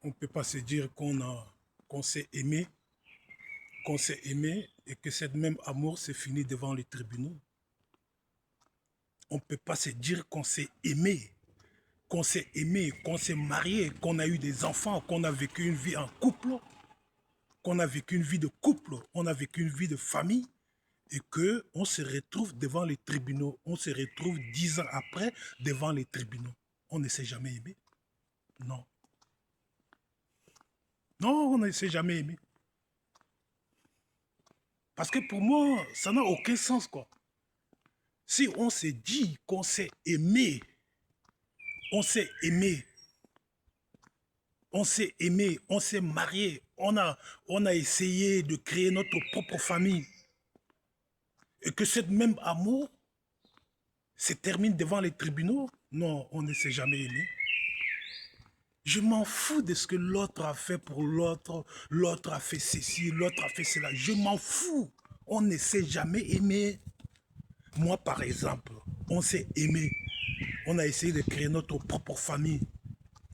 On ne peut pas se dire qu'on s'est aimé, et que cette même amour s'est fini devant les tribunaux. On ne peut pas se dire qu'on s'est aimé, qu'on s'est marié, qu'on a eu des enfants, qu'on a vécu une vie en couple, qu'on a vécu une vie de couple, on a vécu une vie de famille, et qu'on se retrouve devant les tribunaux. On se retrouve 10 ans après devant les tribunaux. On ne s'est jamais aimé. Non. Non, on ne s'est jamais aimé. Parce que pour moi, ça n'a aucun sens, quoi. Si on s'est dit qu'on s'est aimé, on s'est aimé, on s'est aimé, on s'est marié, on a essayé de créer notre propre famille, et que cette même amour se termine devant les tribunaux, non, on ne s'est jamais aimé. Je m'en fous de ce que l'autre a fait pour l'autre, l'autre a fait ceci, l'autre a fait cela. Je m'en fous. On ne s'est jamais aimé. Moi, par exemple, on s'est aimé. On a essayé de créer notre propre famille.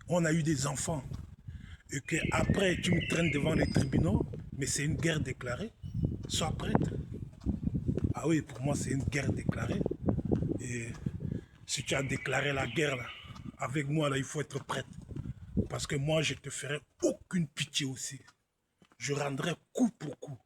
On a eu des enfants. Et qu'après, tu me traînes devant les tribunaux, mais c'est une guerre déclarée. Sois prête. Ah oui, pour moi, c'est une guerre déclarée. Et si tu as déclaré la guerre, là, avec moi, là, il faut être prête. Parce que moi, je te ferai aucune pitié aussi. Je rendrai coup pour coup.